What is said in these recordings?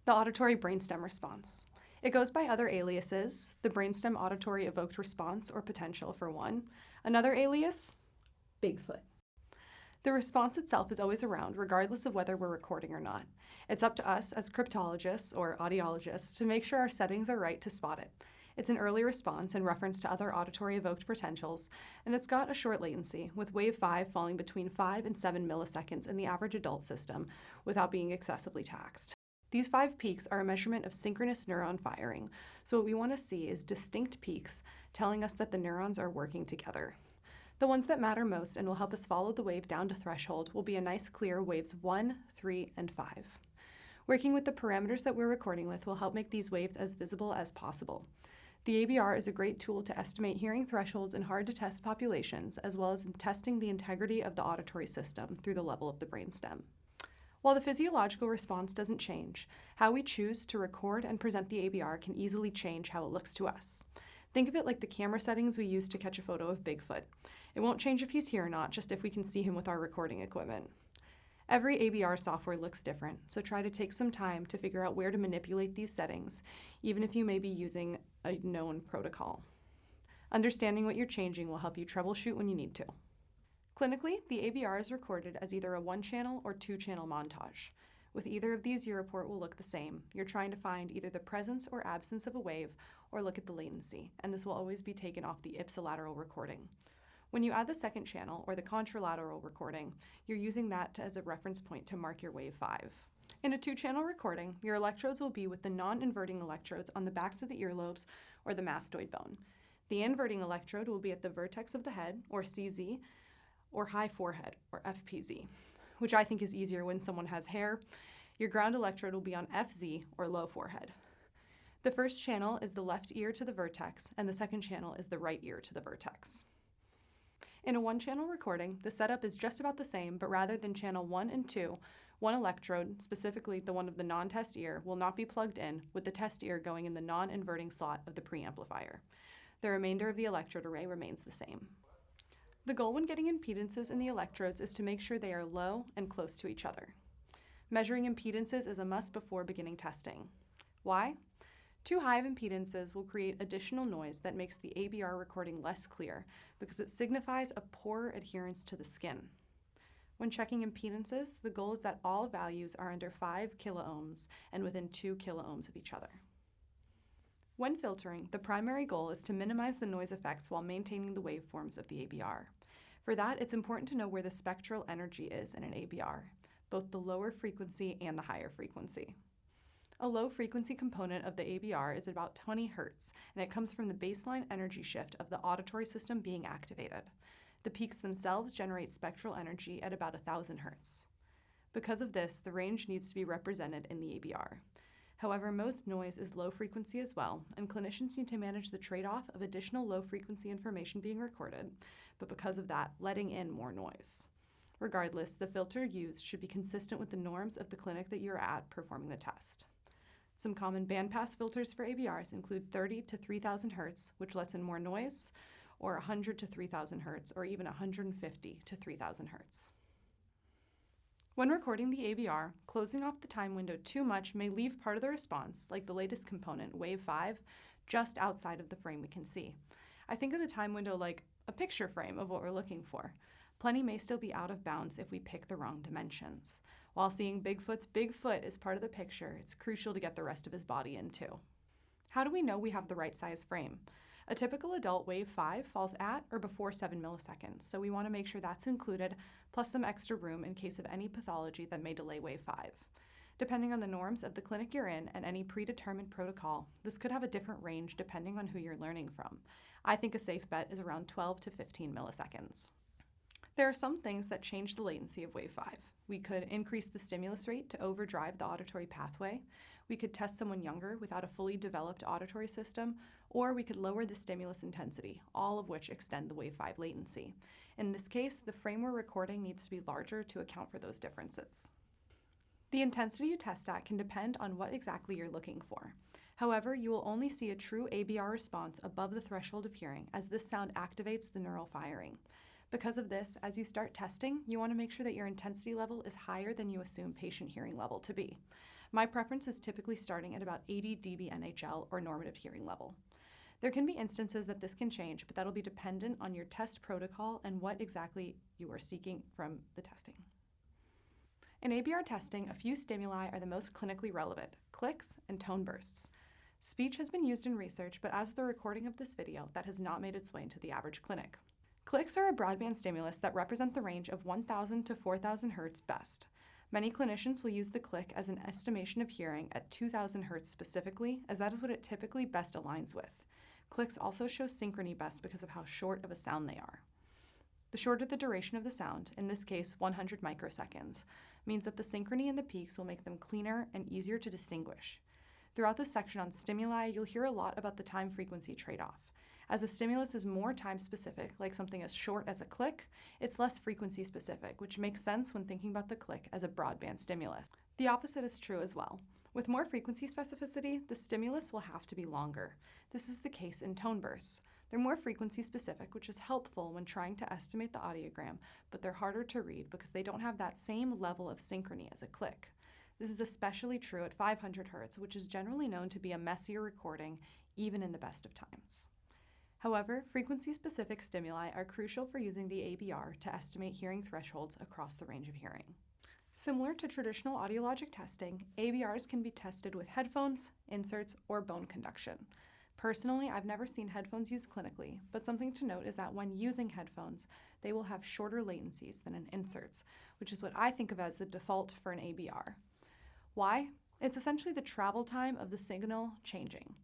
The auditory brainstem response. It goes by other aliases, the brainstem auditory evoked response or potential for one. Another alias, Bigfoot. The response itself is always around, regardless of whether we're recording or not. It's up to us as cryptologists or audiologists to make sure our settings are right to spot it. It's an early response in reference to other auditory evoked potentials, and it's got a short latency, with wave 5 falling between 5 and 7 milliseconds in the average adult system without being excessively taxed. These 5 peaks are a measurement of synchronous neuron firing, so what we want to see is distinct peaks telling us that the neurons are working together. The ones that matter most and will help us follow the wave down to threshold will be a nice clear waves 1, 3, and 5. Working with the parameters that we're recording with will help make these waves as visible as possible. The ABR is a great tool to estimate hearing thresholds in hard-to-test populations, as well as in testing the integrity of the auditory system through the level of the brainstem. While the physiological response doesn't change, how we choose to record and present the ABR can easily change how it looks to us. Think of it like the camera settings we use to catch a photo of Bigfoot. It won't change if he's here or not, just if we can see him with our recording equipment. Every ABR software looks different, so try to take some time to figure out where to manipulate these settings, even if you may be using a known protocol. Understanding what you're changing will help you troubleshoot when you need to. Clinically, the ABR is recorded as either a 1-channel or 2-channel montage. With either of these, your report will look the same. You're trying to find either the presence or absence of a wave, or look at the latency, and this will always be taken off the ipsilateral recording. When you add the 2nd channel, or the contralateral recording, you're using that as a reference point to mark your wave 5. In a 2-channel recording, your electrodes will be with the non-inverting electrodes on the backs of the earlobes or the mastoid bone. The inverting electrode will be at the vertex of the head, or CZ, or high forehead, or FPZ, which I think is easier when someone has hair. Your ground electrode will be on FZ, or low forehead. The 1st channel is the left ear to the vertex, and the 2nd channel is the right ear to the vertex. In a 1-channel recording, the setup is just about the same, but rather than channel 1 and 2, one electrode, specifically the one of the non-test ear, will not be plugged in, with the test ear going in the non-inverting slot of the preamplifier. The remainder of the electrode array remains the same. The goal when getting impedances in the electrodes is to make sure they are low and close to each other. Measuring impedances is a must before beginning testing. Why? Too high of impedances will create additional noise that makes the ABR recording less clear because it signifies a poor adherence to the skin. When checking impedances, the goal is that all values are under 5 kiloohms and within 2 kiloohms of each other. When filtering, the primary goal is to minimize the noise effects while maintaining the waveforms of the ABR. For that, it's important to know where the spectral energy is in an ABR, both the lower frequency and the higher frequency. A low frequency component of the ABR is about 20 Hz, and it comes from the baseline energy shift of the auditory system being activated. The peaks themselves generate spectral energy at about 1,000 Hz. Because of this, the range needs to be represented in the ABR. However, most noise is low frequency as well, and clinicians need to manage the trade-off of additional low frequency information being recorded, but because of that, letting in more noise. Regardless, the filter used should be consistent with the norms of the clinic that you're at performing the test. Some common bandpass filters for ABRs include 30 to 3,000 Hz, which lets in more noise, or 100 to 3,000 Hz, or even 150 to 3,000 Hz. When recording the ABR, closing off the time window too much may leave part of the response, like the latest component, wave 5, just outside of the frame we can see. I think of the time window like a picture frame of what we're looking for. Plenty may still be out of bounds if we pick the wrong dimensions. While seeing Bigfoot's big foot is part of the picture, it's crucial to get the rest of his body in too. How do we know we have the right size frame? A typical adult wave 5 falls at or before 7 milliseconds, so we want to make sure that's included, plus some extra room in case of any pathology that may delay wave 5. Depending on the norms of the clinic you're in and any predetermined protocol, this could have a different range depending on who you're learning from. I think a safe bet is around 12 to 15 milliseconds. There are some things that change the latency of wave 5. We could increase the stimulus rate to overdrive the auditory pathway. We could test someone younger without a fully developed auditory system, or we could lower the stimulus intensity, all of which extend the wave 5 latency. In this case, the frame we're recording needs to be larger to account for those differences. The intensity you test at can depend on what exactly you're looking for. However, you will only see a true ABR response above the threshold of hearing as this sound activates the neural firing. Because of this, as you start testing, you want to make sure that your intensity level is higher than you assume patient hearing level to be. My preference is typically starting at about 80 dB NHL or normative hearing level. There can be instances that this can change, but that'll be dependent on your test protocol and what exactly you are seeking from the testing. In ABR testing, a few stimuli are the most clinically relevant: clicks and tone bursts. Speech has been used in research, but as of the recording of this video, that has not made its way into the average clinic. Clicks are a broadband stimulus that represent the range of 1,000 to 4,000 Hz best. Many clinicians will use the click as an estimation of hearing at 2,000 Hz specifically, as that is what it typically best aligns with. Clicks also show synchrony best because of how short of a sound they are. The shorter the duration of the sound, in this case 100 microseconds, means that the synchrony in the peaks will make them cleaner and easier to distinguish. Throughout this section on stimuli, you'll hear a lot about the time-frequency trade-off. As a stimulus is more time-specific, like something as short as a click, it's less frequency-specific, which makes sense when thinking about the click as a broadband stimulus. The opposite is true as well. With more frequency specificity, the stimulus will have to be longer. This is the case in tone bursts. They're more frequency-specific, which is helpful when trying to estimate the audiogram, but they're harder to read because they don't have that same level of synchrony as a click. This is especially true at 500 Hz, which is generally known to be a messier recording, even in the best of times. However, frequency-specific stimuli are crucial for using the ABR to estimate hearing thresholds across the range of hearing. Similar to traditional audiologic testing, ABRs can be tested with headphones, inserts, or bone conduction. Personally, I've never seen headphones used clinically, but something to note is that when using headphones, they will have shorter latencies than in inserts, which is what I think of as the default for an ABR. Why? It's essentially the travel time of the signal changing.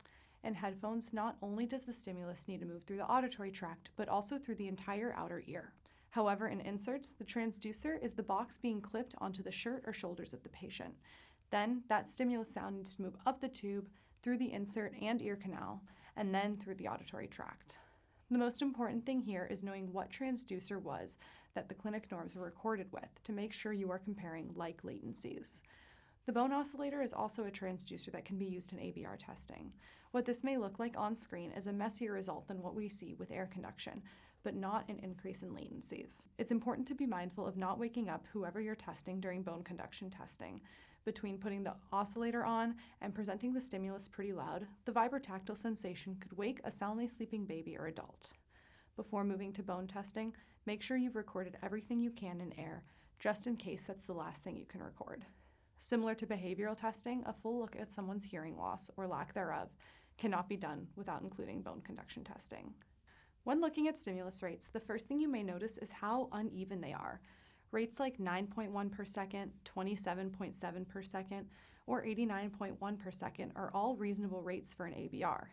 In headphones, not only does the stimulus need to move through the auditory tract, but also through the entire outer ear. However, in inserts, the transducer is the box being clipped onto the shirt or shoulders of the patient. Then, that stimulus sound needs to move up the tube, through the insert and ear canal, and then through the auditory tract. The most important thing here is knowing what transducer was that the clinic norms were recorded with to make sure you are comparing like latencies. The bone oscillator is also a transducer that can be used in ABR testing. What this may look like on screen is a messier result than what we see with air conduction, but not an increase in latencies. It's important to be mindful of not waking up whoever you're testing during bone conduction testing. Between putting the oscillator on and presenting the stimulus pretty loud, the vibrotactile sensation could wake a soundly sleeping baby or adult. Before moving to bone testing, make sure you've recorded everything you can in air, just in case that's the last thing you can record. Similar to behavioral testing, a full look at someone's hearing loss, or lack thereof, cannot be done without including bone conduction testing. When looking at stimulus rates, the first thing you may notice is how uneven they are. Rates like 9.1 per second, 27.7 per second, or 89.1 per second are all reasonable rates for an ABR.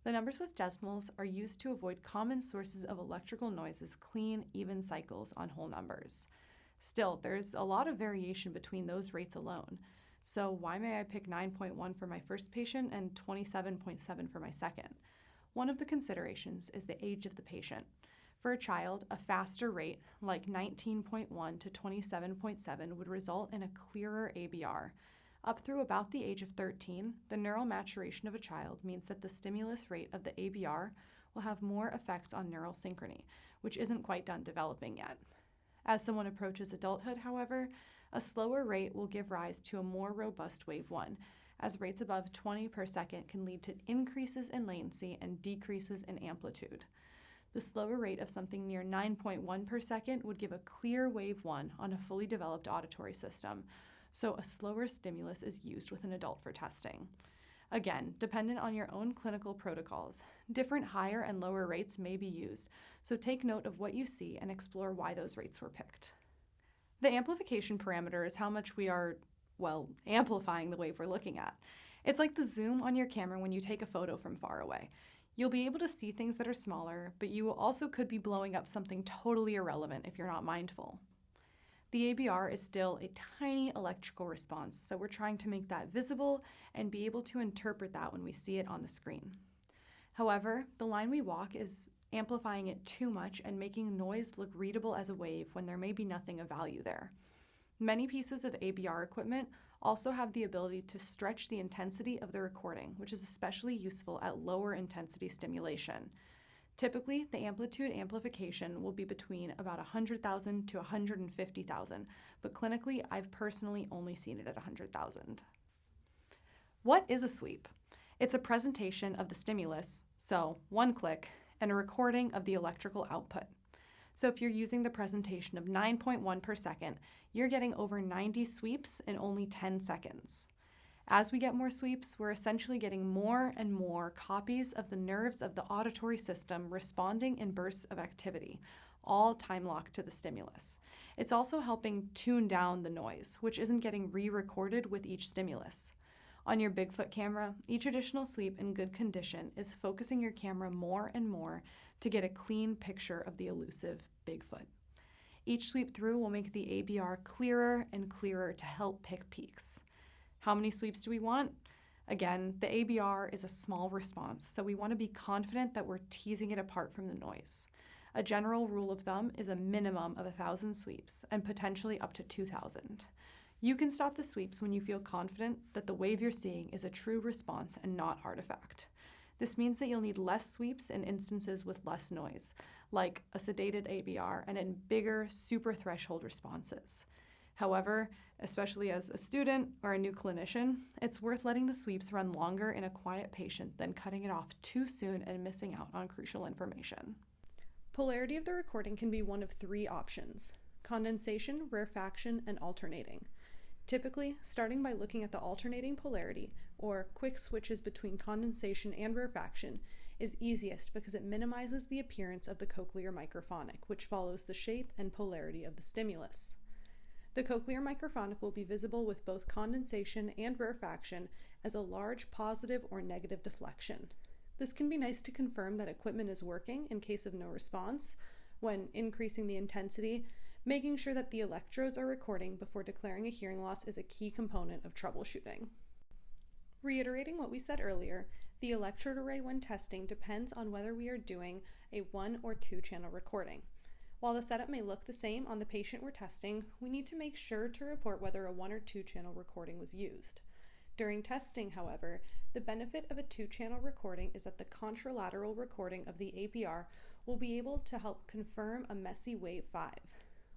The numbers with decimals are used to avoid common sources of electrical noises, clean, even cycles on whole numbers. Still, there's a lot of variation between those rates alone. So why may I pick 9.1 for my first patient and 27.7 for my second? One of the considerations is the age of the patient. For a child, a faster rate, like 19.1 to 27.7, would result in a clearer ABR. Up through about the age of 13, the neural maturation of a child means that the stimulus rate of the ABR will have more effects on neural synchrony, which isn't quite done developing yet. As someone approaches adulthood, however, a slower rate will give rise to a more robust wave 1, as rates above 20 per second can lead to increases in latency and decreases in amplitude. The slower rate of something near 9.1 per second would give a clear wave 1 on a fully developed auditory system, so a slower stimulus is used with an adult for testing. Again, dependent on your own clinical protocols, different higher and lower rates may be used, so take note of what you see and explore why those rates were picked. The amplification parameter is how much we are, amplifying the wave we're looking at. It's like the zoom on your camera when you take a photo from far away. You'll be able to see things that are smaller, but you also could be blowing up something totally irrelevant if you're not mindful. The ABR is still a tiny electrical response, so we're trying to make that visible and be able to interpret that when we see it on the screen. However, the line we walk is amplifying it too much and making noise look readable as a wave when there may be nothing of value there. Many pieces of ABR equipment also have the ability to stretch the intensity of the recording, which is especially useful at lower intensity stimulation. Typically, the amplitude amplification will be between about 100,000 to 150,000, but clinically, I've personally only seen it at 100,000. What is a sweep? It's a presentation of the stimulus, so one click, and a recording of the electrical output. So if you're using the presentation of 9.1 per second, you're getting over 90 sweeps in only 10 seconds. As we get more sweeps, we're essentially getting more and more copies of the nerves of the auditory system responding in bursts of activity, all time-locked to the stimulus. It's also helping tune down the noise, which isn't getting re-recorded with each stimulus. On your Bigfoot camera, each additional sweep in good condition is focusing your camera more and more to get a clean picture of the elusive Bigfoot. Each sweep through will make the ABR clearer and clearer to help pick peaks. How many sweeps do we want? Again, the ABR is a small response, so we want to be confident that we're teasing it apart from the noise. A general rule of thumb is a minimum of 1,000 sweeps and potentially up to 2,000. You can stop the sweeps when you feel confident that the wave you're seeing is a true response and not artifact. This means that you'll need less sweeps in instances with less noise, like a sedated ABR, and in bigger super threshold responses. However, especially as a student or a new clinician, it's worth letting the sweeps run longer in a quiet patient than cutting it off too soon and missing out on crucial information. Polarity of the recording can be one of 3 options: condensation, rarefaction, and alternating. Typically, starting by looking at the alternating polarity, or quick switches between condensation and rarefaction, is easiest because it minimizes the appearance of the cochlear microphonic, which follows the shape and polarity of the stimulus. The cochlear microphonic will be visible with both condensation and rarefaction as a large positive or negative deflection. This can be nice to confirm that equipment is working in case of no response when increasing the intensity. Making sure that the electrodes are recording before declaring a hearing loss is a key component of troubleshooting. Reiterating what we said earlier, the electrode array when testing depends on whether we are doing a 1 or 2 channel recording. While the setup may look the same on the patient we're testing, we need to make sure to report whether a 1 or 2 channel recording was used. During testing, however, the benefit of a 2-channel recording is that the contralateral recording of the ABR will be able to help confirm a messy wave 5.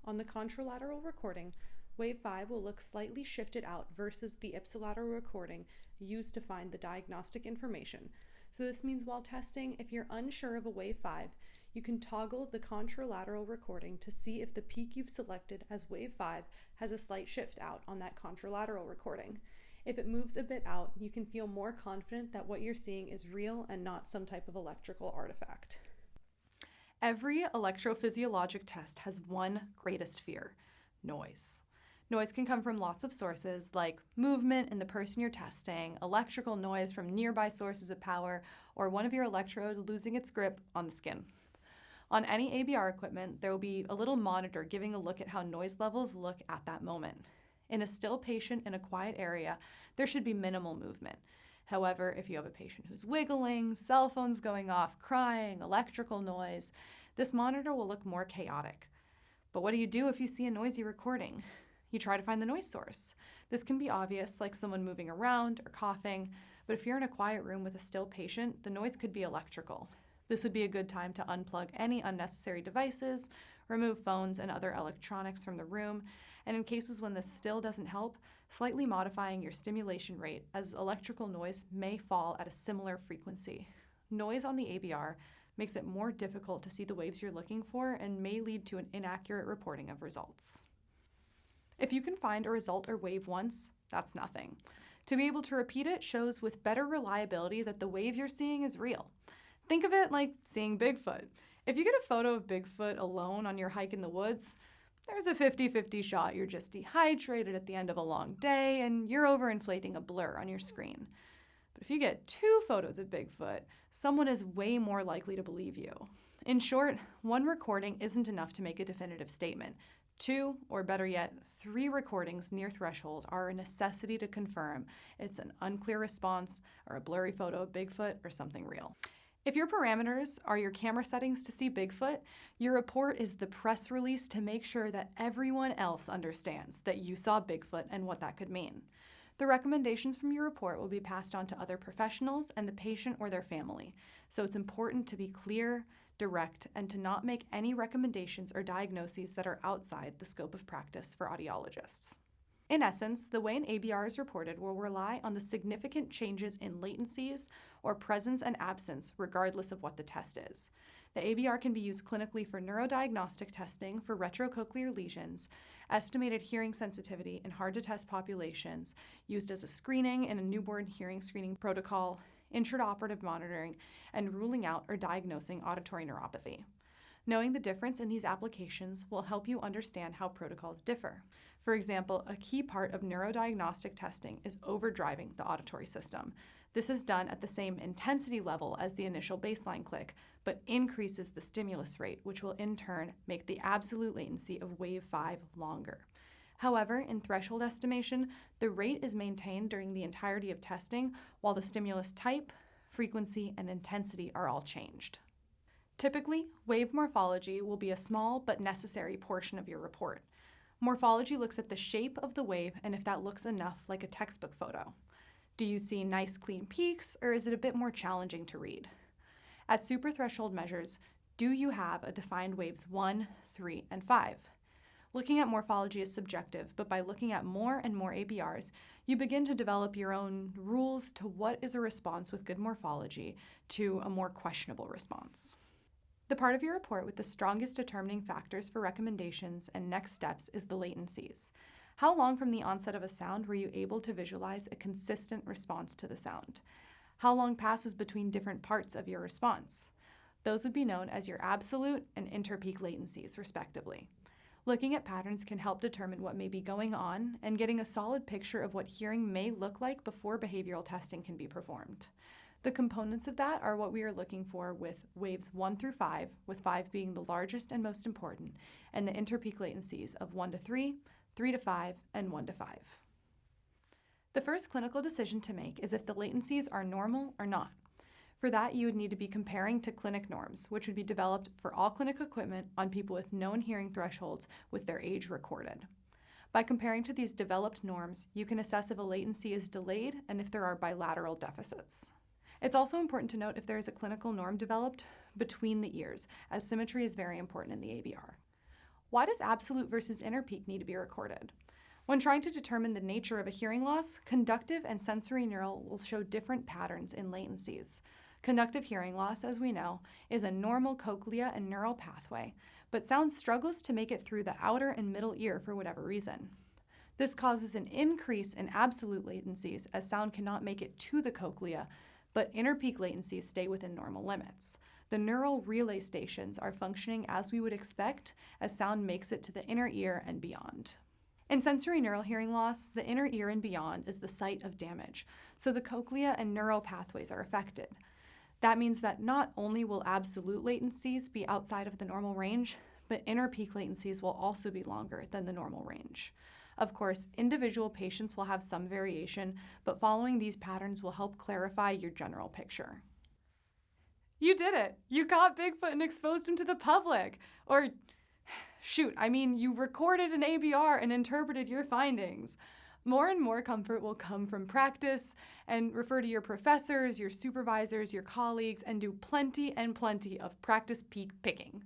On the contralateral recording, wave 5 will look slightly shifted out versus the ipsilateral recording used to find the diagnostic information. So this means while testing, if you're unsure of a wave 5, you can toggle the contralateral recording to see if the peak you've selected as wave 5 has a slight shift out on that contralateral recording. If it moves a bit out, you can feel more confident that what you're seeing is real and not some type of electrical artifact. Every electrophysiologic test has one greatest fear: noise. Noise can come from lots of sources like movement in the person you're testing, electrical noise from nearby sources of power, or one of your electrode losing its grip on the skin. On any ABR equipment, there will be a little monitor giving a look at how noise levels look at that moment. In a still patient in a quiet area, there should be minimal movement. However, if you have a patient who's wiggling, cell phones going off, crying, electrical noise, this monitor will look more chaotic. But what do you do if you see a noisy recording? You try to find the noise source. This can be obvious, like someone moving around or coughing, but if you're in a quiet room with a still patient, the noise could be electrical. This would be a good time to unplug any unnecessary devices, remove phones and other electronics from the room, and in cases when this still doesn't help, slightly modifying your stimulation rate as electrical noise may fall at a similar frequency. Noise on the ABR makes it more difficult to see the waves you're looking for and may lead to an inaccurate reporting of results. If you can find a result or wave once, that's nothing. To be able to repeat it shows with better reliability that the wave you're seeing is real. Think of it like seeing Bigfoot. If you get a photo of Bigfoot alone on your hike in the woods, there's a 50-50 shot you're just dehydrated at the end of a long day and you're overinflating a blur on your screen. But if you get 2 photos of Bigfoot, someone is way more likely to believe you. In short, 1 recording isn't enough to make a definitive statement. 2, or better yet, 3 recordings near threshold are a necessity to confirm it's an unclear response or a blurry photo of Bigfoot or something real. If your parameters are your camera settings to see Bigfoot, your report is the press release to make sure that everyone else understands that you saw Bigfoot and what that could mean. The recommendations from your report will be passed on to other professionals and the patient or their family, so it's important to be clear, direct, and to not make any recommendations or diagnoses that are outside the scope of practice for audiologists. In essence, the way an ABR is reported will rely on the significant changes in latencies or presence and absence, regardless of what the test is. The ABR can be used clinically for neurodiagnostic testing for retrocochlear lesions, estimated hearing sensitivity in hard-to-test populations, used as a screening in a newborn hearing screening protocol, intraoperative monitoring, and ruling out or diagnosing auditory neuropathy. Knowing the difference in these applications will help you understand how protocols differ. For example, a key part of neurodiagnostic testing is overdriving the auditory system. This is done at the same intensity level as the initial baseline click, but increases the stimulus rate, which will in turn make the absolute latency of wave 5 longer. However, in threshold estimation, the rate is maintained during the entirety of testing, while the stimulus type, frequency, and intensity are all changed. Typically, wave morphology will be a small but necessary portion of your report. Morphology looks at the shape of the wave and if that looks enough like a textbook photo. Do you see nice clean peaks, or is it a bit more challenging to read? At superthreshold measures, do you have a defined waves 1, 3, and 5? Looking at morphology is subjective, but by looking at more and more ABRs, you begin to develop your own rules to what is a response with good morphology to a more questionable response. The part of your report with the strongest determining factors for recommendations and next steps is the latencies. How long from the onset of a sound were you able to visualize a consistent response to the sound? How long passes between different parts of your response? Those would be known as your absolute and interpeak latencies, respectively. Looking at patterns can help determine what may be going on and getting a solid picture of what hearing may look like before behavioral testing can be performed. The components of that are what we are looking for with waves 1 through 5, with 5 being the largest and most important, and the interpeak latencies of 1 to 3, 3 to 5, and 1 to 5. The first clinical decision to make is if the latencies are normal or not. For that, you would need to be comparing to clinic norms, which would be developed for all clinic equipment on people with known hearing thresholds with their age recorded. By comparing to these developed norms, you can assess if a latency is delayed and if there are bilateral deficits. It's also important to note if there is a clinical norm developed between the ears, as symmetry is very important in the ABR. Why does absolute versus interpeak need to be recorded? When trying to determine the nature of a hearing loss, conductive and sensory neural will show different patterns in latencies. Conductive hearing loss, as we know, is a normal cochlea and neural pathway, but sound struggles to make it through the outer and middle ear for whatever reason. This causes an increase in absolute latencies as sound cannot make it to the cochlea, but interpeak latencies stay within normal limits. The neural relay stations are functioning as we would expect as sound makes it to the inner ear and beyond. In sensory neural hearing loss, the inner ear and beyond is the site of damage, so the cochlea and neural pathways are affected. That means that not only will absolute latencies be outside of the normal range, but interpeak latencies will also be longer than the normal range. Of course, individual patients will have some variation, but following these patterns will help clarify your general picture. You did it! You caught Bigfoot and exposed him to the public! Or, you recorded an ABR and interpreted your findings. More and more comfort will come from practice, and refer to your professors, your supervisors, your colleagues, and do plenty and plenty of practice peak picking.